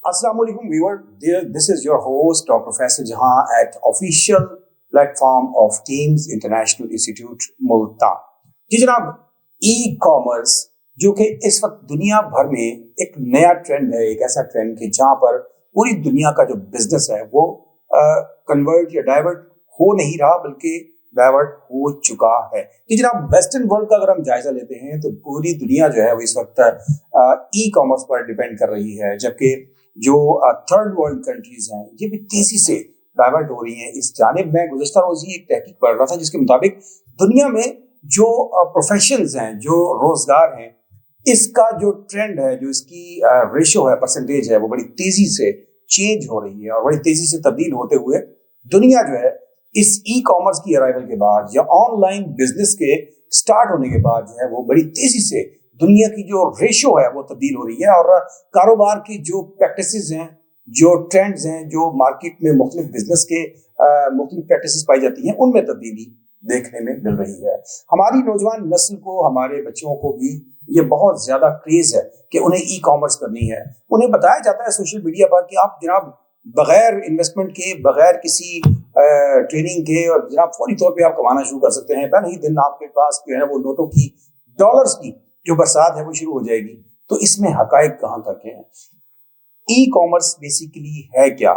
Assalamualaikum viewer, this is your host Dr. Faisal Jahan at official platform of KAIMS International Institute Multan. जी जनाब, e commerce जो कि इस वक्त दुनिया भर में एक नया ट्रेंड है, एक ऐसा ट्रेंड कि जहां पर पूरी दुनिया का जो बिजनेस है वो कन्वर्ट या डाइवर्ट हो नहीं रहा बल्कि डाइवर्ट हो चुका है। जी जनाब, वेस्टर्न वर्ल्ड का अगर हम जायजा लेते हैं तो पूरी दुनिया जो है वो इस वक्त ई कॉमर्स पर डिपेंड कर रही है, जबकि जो थर्ड वर्ल्ड कंट्रीज हैं ये भी तेजी से डाइवर्ट हो रही हैं इस जानिब। मैं गुज़श्ता रोज ही एक तहकीक पढ़ रहा था जिसके मुताबिक दुनिया में जो प्रोफेशंस हैं, जो रोजगार हैं, इसका जो ट्रेंड है, जो इसकी रेशो है, परसेंटेज है, वो बड़ी तेजी से चेंज हो रही है और बड़ी तेजी से तब्दील होते हुए दुनिया जो है इस ई कॉमर्स की अराइवल के बाद या ऑनलाइन बिजनेस के स्टार्ट होने के बाद जो है वो बड़ी तेजी से दुनिया की जो रेशो है वो तब्दील हो रही है और कारोबार की जो प्रैक्टिसेस हैं, जो ट्रेंड्स हैं, जो मार्केट में मुख्तलिफ बिजनेस के मुख्तलिफ प्रैक्टिसेस पाई जाती हैं, उनमें तब्दीली देखने में मिल रही है। हमारी नौजवान नस्ल को, हमारे बच्चों को भी ये बहुत ज्यादा क्रेज है कि उन्हें ई कॉमर्स करनी है। उन्हें बताया जाता है सोशल मीडिया पर कि आप जनाब बगैर इन्वेस्टमेंट के, बगैर किसी ट्रेनिंग के और जनाब फौरी तौर पे आप कमाना शुरू कर सकते हैं। पहले ही दिन आपके पास जो है वो नोटों की, डॉलर्स की जो बरसात है वो शुरू हो जाएगी। तो इसमें हकायक कहाँ तक है? ई कॉमर्स बेसिकली है क्या?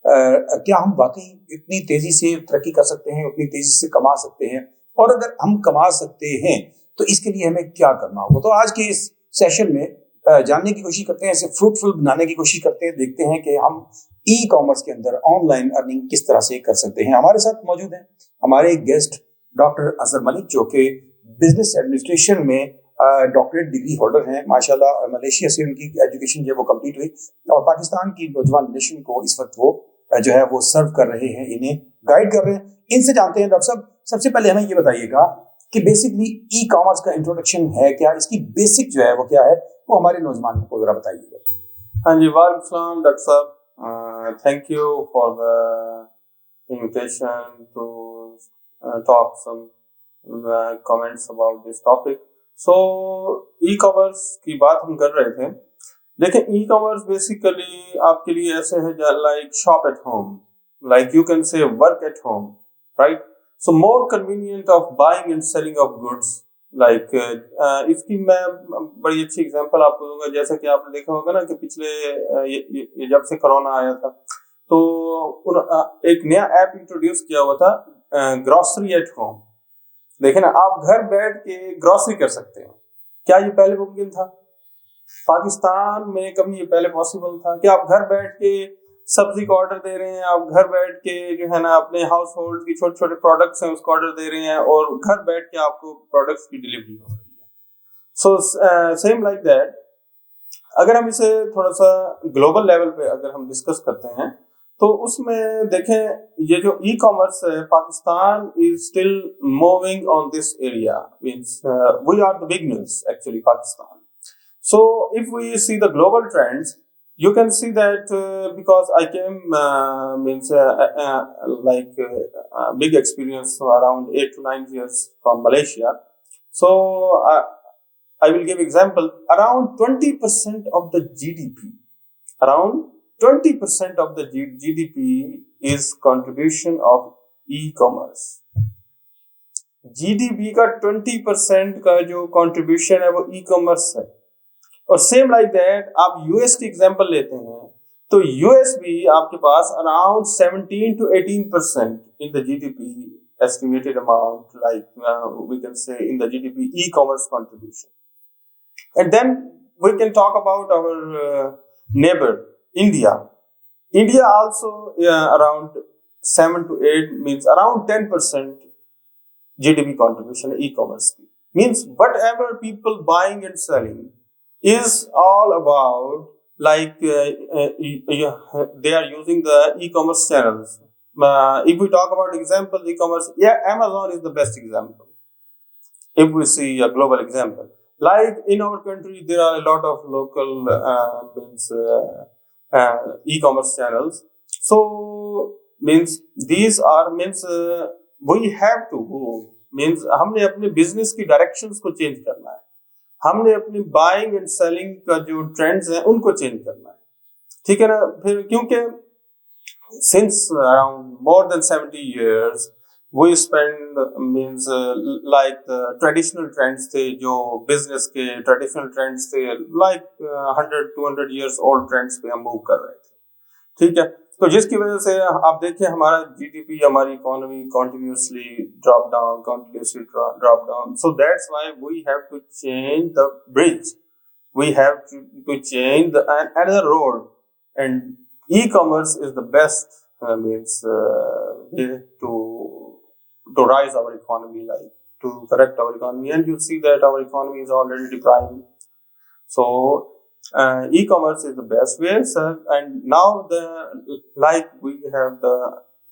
क्या हम वाकई इतनी तेजी से तरक्की कर सकते हैं, उतनी तेजी से कमा सकते हैं? और अगर हम कमा सकते हैं तो इसके लिए हमें क्या करना होगा? तो आज के इस सेशन में जानने की कोशिश करते हैं, इसे फ्रूटफुल बनाने की कोशिश करते हैं, देखते हैं कि हम ई कॉमर्स के अंदर ऑनलाइन अर्निंग किस तरह से कर सकते हैं। हमारे साथ मौजूद हैं हमारे गेस्ट डॉक्टर अजहर मलिक, जो कि बिजनेस एडमिनिस्ट्रेशन में डॉक्टरेट डिग्री होल्डर हैं। माशाल्लाह मलेशिया से उनकी एजुकेशन जो है वो कंप्लीट हुई और पाकिस्तान की नौजवान नेशन को इस वक्त वो जो है वो सर्व कर रहे हैं, इन्हें गाइड कर रहे हैं। इनसे जानते हैं। डॉक्टर साहब, सबसे पहले हमें ये बताइएगा कि बेसिकली ई कॉमर्स का इंट्रोडक्शन है क्या, इसकी बेसिक जो है वो क्या है, वो हमारे नौजवान को जरा बताइएगा। हाँ जी, वालेकुम सलाम डॉक्टर साहब, thank you for the invitation to talk some comments about this topic. So e commerce की बात हम कर रहे थे। देखिए, ई कॉमर्स बेसिकली आपके लिए ऐसे है like shop at home, like you can say work at home, right? So more convenient of buying and selling of goods. Like इसकी मैं बड़ी अच्छी एग्जांपल आपको दूंगा। जैसा कि आपने देखा होगा ना कि पिछले ये जब से कोरोना आया था तो एक नया ऐप इंट्रोड्यूस किया हुआ था, ग्रोसरी एट होम। देखे ना, आप घर बैठ के ग्रोसरी कर सकते हैं। क्या ये पहले मुमकिन था? पाकिस्तान में कभी ये पहले पॉसिबल था कि आप घर बैठ के सब्जी का ऑर्डर दे रहे हैं, आप घर बैठ के जो है ना अपने हाउस होल्ड की छोटे छोटे प्रोडक्ट्स हैं उसका ऑर्डर दे रहे हैं और घर बैठ के आपको प्रोडक्ट्स की डिलीवरी हो रही है। सो सेम लाइक दैट, अगर हम इसे थोड़ा सा ग्लोबल लेवल पे अगर हम डिस्कस करते हैं तो उसमें देखें, ये जो ई कॉमर्स है, Pakistan is still moving on this area. Means we are the beginners actually, Pakistan. So if we see the global trends, you can see that because I came big experience around 8 to 9 years from Malaysia. So I will give example. Around 20% of the GDP, around 20% of the GDP is contribution of e-commerce. GDP का 20% का जो contribution है वो e-commerce है। और same like that आप US की example लेते हैं तो यूएस भी आपके पास around 17 to 18% in the GDP estimated amount, like we can say in the GDP e-commerce contribution. And then we can talk about our neighbour India also around 7 to 8 means around 10% GDP contribution e commerce की। Means whatever people buying and selling is all about they are using the e-commerce channels. If we talk about example e-commerce, Amazon is the best example. If we see a global example, like in our country there are a lot of local e-commerce channels. So means these are we have to हमने अपने business की directions को change करना है, हमने अपनी buying and selling का जो ट्रेंड्स हैं उनको चेंज करना है। ठीक है ना। फिर क्योंकि since around more than 70 years we spend means like the traditional trends थे जो business के traditional trends थे like 100-200 years old trends पे हम move कर रहे थे, ठीक है। तो जिसकी वजह से आप देखिए हमारा जीडीपी, हमारी economy continuously drop down, so that's why we have to change the bridge, we have to change the another road, and e-commerce is the best way to rise our economy, like to correct our economy, and you see that our economy is already depriving. So e-commerce is the best way, sir. And now the like we have the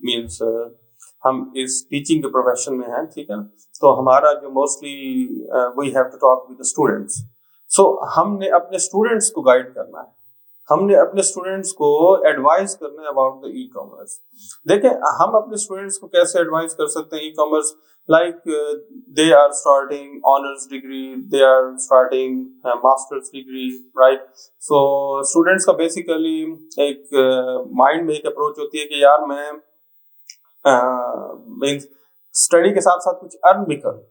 means हम इस teaching के profession में हैं, ठीक है ना। तो हमारा जो mostly we have to talk with the students, so हमने अपने स्टूडेंट्स को गाइड करना है, हमने अपने स्टूडेंट्स को एडवाइस करना है अबाउट द ई कॉमर्स। देखें हम अपने स्टूडेंट्स को कैसे एडवाइस कर सकते हैं e commerce, like they are starting honors degree, they are starting master's degree, right? So students का basically एक mind में एक approach होती है कि यार मैं मीन्स स्टडी के साथ साथ कुछ अर्न भी करूं,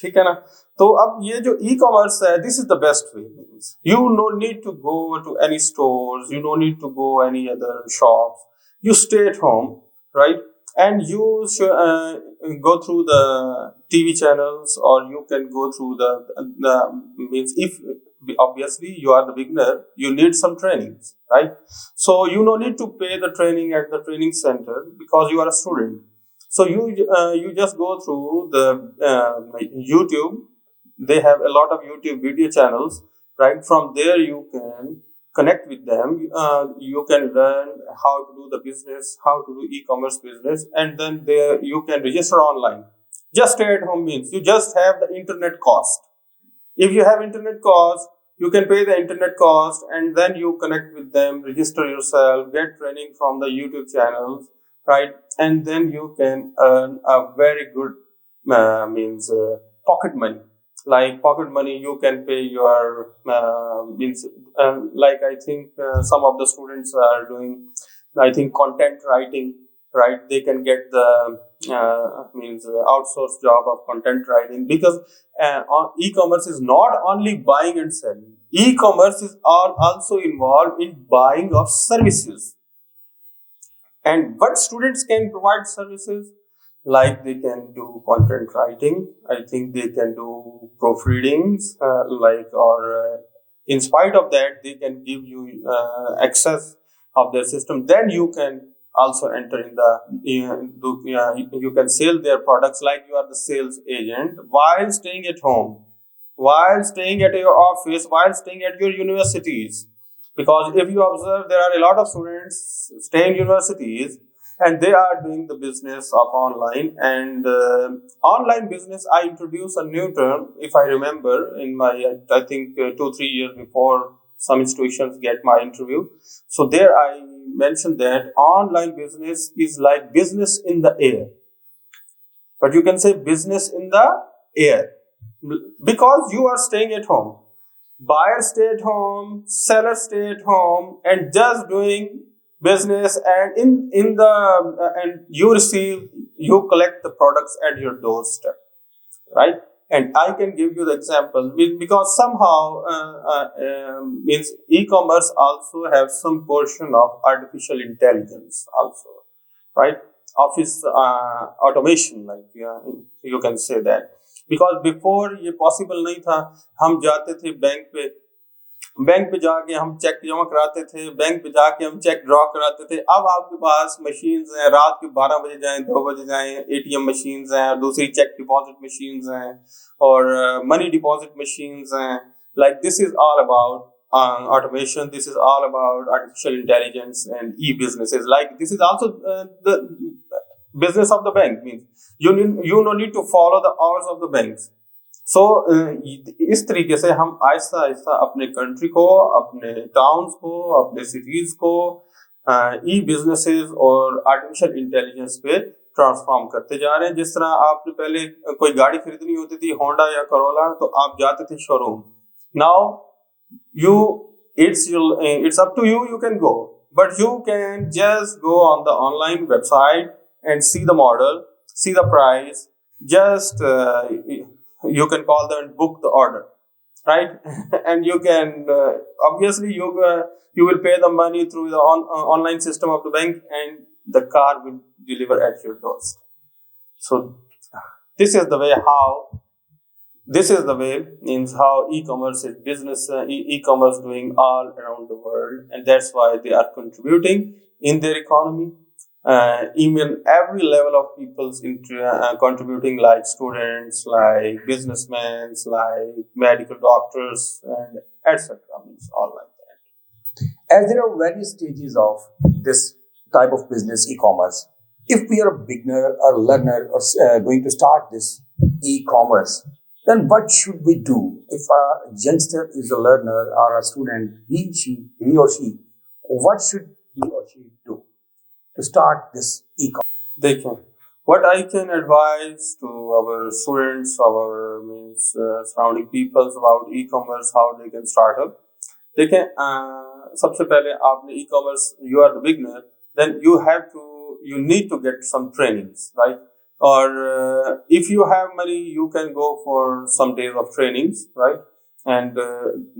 ठीक है ना। तो अब ये जो ई कॉमर्स है, this is the best way, means you no need to go to any stores, you no need to go any other shops, you stay at home, right? And you go through the TV channels, or you can go through the means if obviously you are the beginner, you need some trainings, right? So you no need to pay the training at the training center because you are a student. So you just go through the YouTube. They have a lot of YouTube video channels, right? From there you can connect with them, you can learn how to do the business, how to do e-commerce business, and then there you can register online. Just stay at home means you just have the internet cost. If you have internet cost, you can pay the internet cost, and then you connect with them, register yourself, get training from the YouTube channels, right? And then you can earn a very good pocket money. Like pocket money, you can pay your like I think some of the students are doing, I think, content writing, right? They can get the outsourced job of content writing, because e-commerce is not only buying and selling. E-commerce is also involved in buying of services. And what students can provide services? Like they can do content writing, I think they can do proofreadings, in spite of that they can give you access of their system. Then you can also enter in the you can sell their products, like you are the sales agent while staying at home, while staying at your office, while staying at your universities. Because if you observe, there are a lot of students staying in universities and they are doing the business of online. And online business, I introduced a new term, if I remember, in my I think 2-3 years before some institutions get my interview. So there I mentioned that online business is like business in the air, but you can say business in the air, because you are staying at home. Buyers stay at home, sellers stay at home, and just doing business, and in the and you collect the products at your doorstep, right? And I can give you the example, because somehow means e-commerce also have some portion of artificial intelligence also, right? Office automation, like you can say that. Because before ये possible नहीं था, हम जाते थे bank पे जाके हम check जमा कराते थे, बैंक पे जाके हम चेक ड्रॉ कराते थे। अब आपके पास मशीन्स हैं, रात के 12 बजे जाएं, 2 बजे जाएं, एटीएम मशीन्स हैं, दूसरी चेक डिपॉजिट मशीन्स हैं, और मनी डिपॉजिट मशीन्स हैं। Like this is all about automation, this is all about artificial intelligence and e-businesses. Like this is also the business of the bank, means you no need to follow the hours of the banks. So इस तरीके से हम आहिस्ता आहिस्ता अपने country को, अपने towns को, अपने cities को ई बिजनेसेस और आर्टिफिशियल इंटेलिजेंस पे ट्रांसफॉर्म करते जा रहे हैं। जिस तरह आपने पहले कोई गाड़ी खरीदनी होती थी, होंडा या करोला, तो आप जाते थे showroom. Now it's up to you, you can go, but you can just go on the online website and see the model, see the price. Just you can call them and book the order, right? And you can obviously you will pay the money through the online system of the bank, and the car will deliver at your doorstep. So this is the way how this is the way means how e-commerce is business e-commerce doing all around the world, and that's why they are contributing in their economy. Even every level of people's contributing, like students, like businessmen, like medical doctors, and etc. Means all like that. As there are various stages of this type of business, e-commerce, if we are a beginner or learner or going to start this e-commerce, then what should we do? If a youngster is a learner or a student, he or she, what should he or she do to start this e-commerce? They can. What I can advise to our students, our means surrounding peoples about e-commerce, how they can start up. They can. सबसे पहले आपने e-commerce, you are the beginner, then you need to get some trainings, right? Or if you have money, you can go for some days of trainings, right? And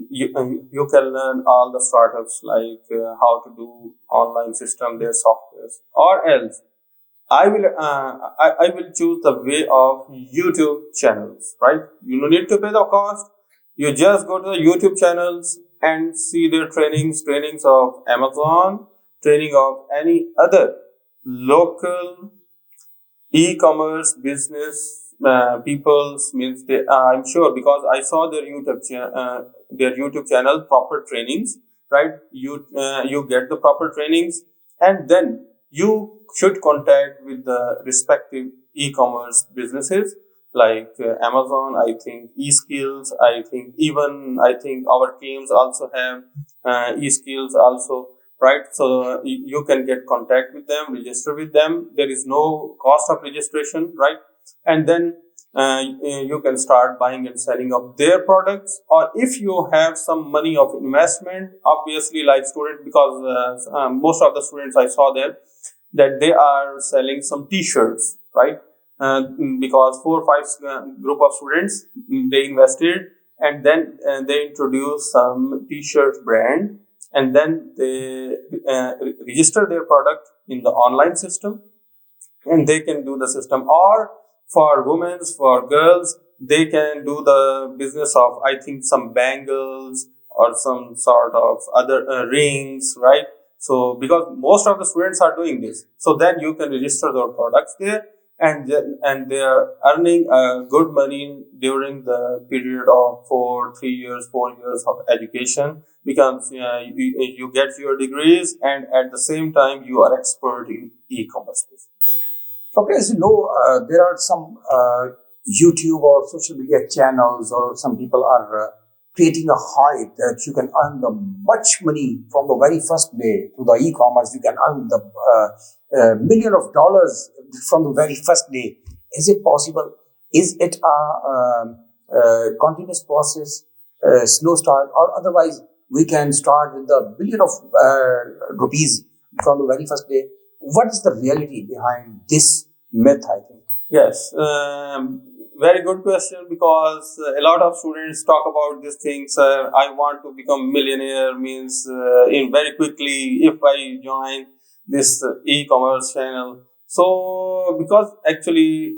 you can learn all the startups, like how to do online system, their softwares, or else I will choose the way of YouTube channels, right? You don't need to pay the cost. You just go to the YouTube channels and see their trainings of Amazon, training of any other local e-commerce business people's means they. I'm sure because I saw their YouTube channel proper trainings, right? You get the proper trainings, and then you should contact with the respective e-commerce businesses like Amazon. I think eSkills. I think our teams also have eSkills also, right? So you can get contact with them, register with them. There is no cost of registration, right? And then you can start buying and selling of their products. Or if you have some money of investment, obviously like students, because most of the students I saw there, that they are selling some t-shirts, right? Because 4 or 5 group of students, they invested, and then they introduced some t-shirt brand, and then they register their product in the online system, and they can do the system. Or for women, for girls, they can do the business of, I think, some bangles or some sort of other rings, right? So because most of the students are doing this, so then you can register their products there, and they are earning good money during the period of 3 years, 4 years of education, because you get your degrees, and at the same time you are expert in e-commerce. Okay, as you know, there are some YouTube or social media channels, or some people are creating a hype that you can earn the much money from the very first day through the e-commerce. You can earn the million of dollars from the very first day. Is it possible? Is it a continuous process, slow start, or otherwise we can start with the billion of rupees from the very first day? What is the reality behind this myth, I think? Yes, very good question, because a lot of students talk about these things. I want to become millionaire, means in very quickly if I join this e-commerce channel. So because actually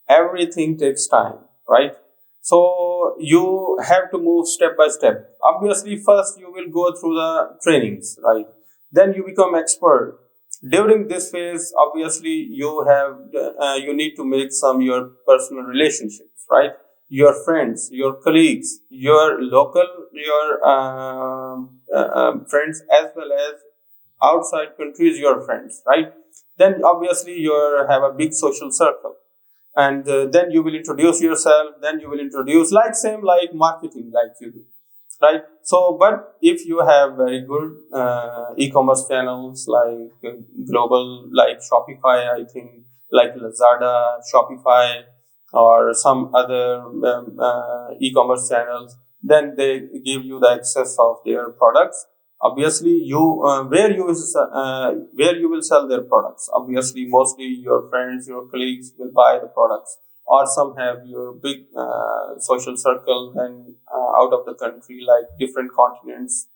everything takes time, right? So you have to move step by step. Obviously, first you will go through the trainings, right? Then you become expert. During this phase, obviously you need to make some your personal relationships, right? Your friends, your colleagues, your local, your friends, as well as outside countries, your friends, right? Then obviously you have a big social circle, and then you will introduce yourself. Then you will introduce, like same like marketing, like you do, right? So but if you have very good e-commerce channels, like global, like Shopify, I think, like Lazada, Shopify, or some other e-commerce channels, then they give you the access of their products. Obviously, where you will sell their products. Obviously, mostly your friends, your colleagues will buy the products, or some have your big social circle and out of the country, like different continents,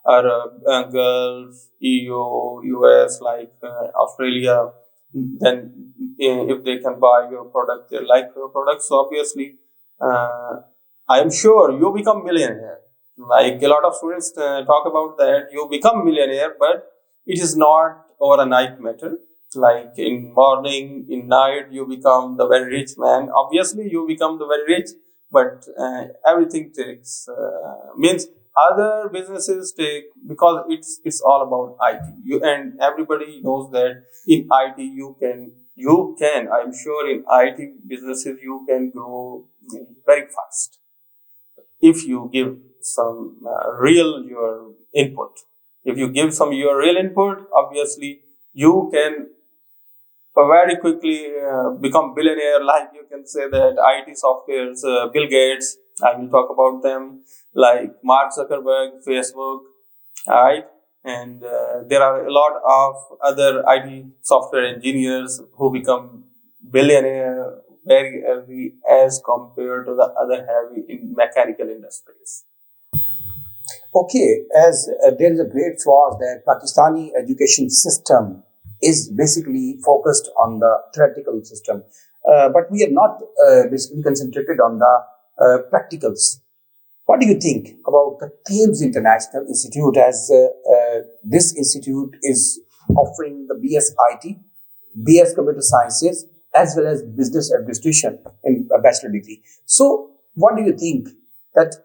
Arab, Gulf, EU, US, like Australia. Then, if they can buy your product, they like your product. So obviously, uh, I'm sure you become millionaire. Like a lot of students talk about that you become millionaire, but it is not overnight matter. Like in morning, in night, you become the very rich man. Obviously, you become the very rich, but everything takes means other businesses take, because it's all about IT. You and everybody knows that in IT you can I'm sure in IT businesses you can grow very fast if you give some real your input. If you give some your real input, obviously you can very quickly become billionaire. Like you can say that IT softwares, Bill Gates, I will talk about them, like Mark Zuckerberg, Facebook, right? And there are a lot of other IT software engineers who become billionaire very early as compared to the other heavy in mechanical industries. Okay, as there is a great flaw that Pakistani education system is basically focused on the theoretical system, but we are not basically concentrated on the practicals. What do you think about the KAIMS International Institute, as this institute is offering the BS IT, BS Computer Sciences, as well as Business Administration in a bachelor degree? So, what do you think that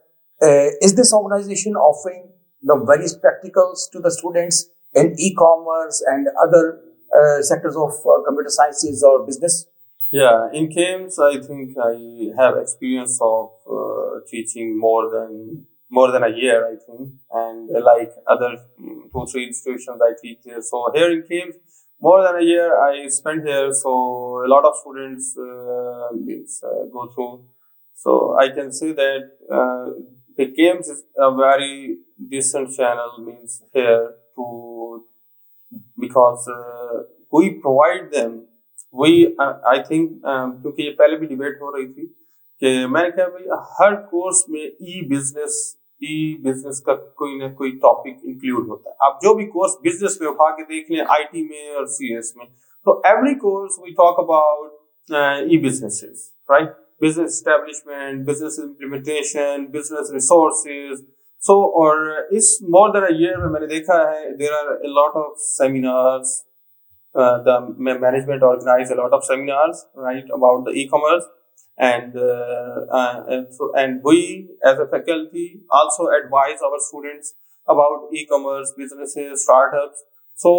is this organization offering the various practicals to the students in e-commerce and other sectors of computer sciences or business? Yeah, in KAIMS, I think I have experience of teaching more than a year, I think, and like other 2 3 institutions I teach there. So here in KAIMS, more than a year I spent here. So a lot of students go through. So I can say that the KAIMS is a very decent channel means here to, because we provide them. we I think क्योंकि ये पहले भी debate हो रही थी कि मैंने कहा भाई हर कोर्स में ई बिजनेस का कोई ना कोई टॉपिक इंक्लूड होता है. आप जो भी कोर्स बिजनेस में उठा के देख लें, आईटी में और सीएस में, तो every course we talk about e businesses, right? Business establishment, business implementation, business resources. So, or is more than a year में मैंने देखा है there are a lot of seminars. The management organize a lot of seminars, right, about the e-commerce, and we as a faculty also advise our students about e-commerce businesses, startups. So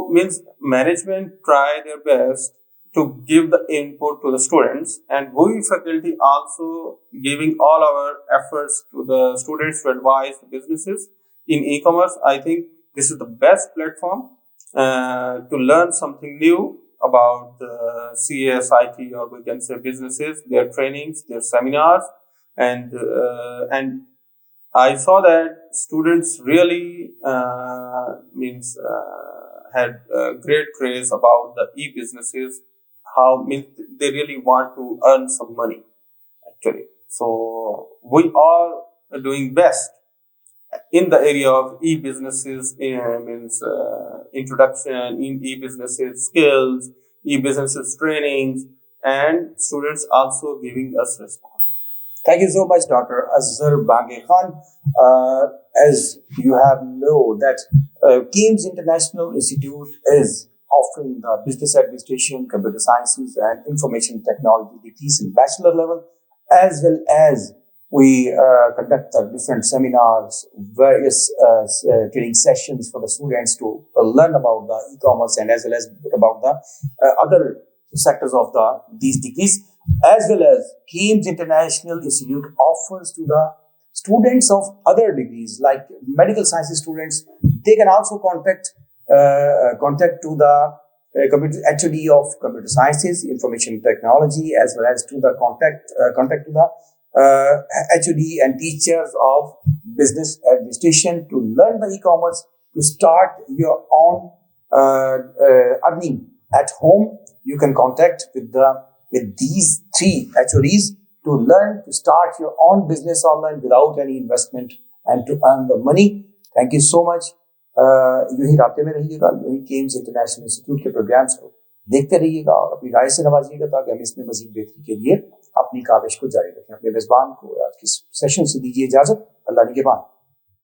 means management try their best to give the input to the students, and we faculty also giving all our efforts to the students to advise the businesses in e-commerce. I think this is the best platform to learn something new about CAS, IT, or we can say businesses, their trainings, their seminars, and I saw that students really had great craze about the e-businesses. How means they really want to earn some money actually. So we all are doing best in the area of e-businesses, means introduction in e-businesses skills, e-businesses trainings, and students also giving us response. Thank you so much, Dr. Azhar Bange Khan. As you have know that KAIMS International Institute is offering the business administration, computer sciences, and information technology degrees in bachelor level, as well as we conduct different seminars, various training sessions for the students to learn about the e-commerce and as well as about the other sectors of these degrees, as well as KAIMS International Institute offers to the students of other degrees like medical sciences students. They can also contact to the computer HOD of computer sciences, information technology, as well as to the contact to the HOD and teachers of business administration to learn the e-commerce, to start your own earning at home. You can contact with these 3 HODs to learn to start your own business online without any investment and to earn the money. Thank you so much. यूं ही राब्ते में रहिएगा, यूं ही Kemps international institute के programmes को देखते रहिएगा और अपनी राय से नवाजिएगा ताकि हम इसमें मजीद बेहतरी के लिए अपनी काविश को जारी रखें। अपने मेजबान को आज की सेशन से दीजिए इजाजत। अल्लाह निगहबान।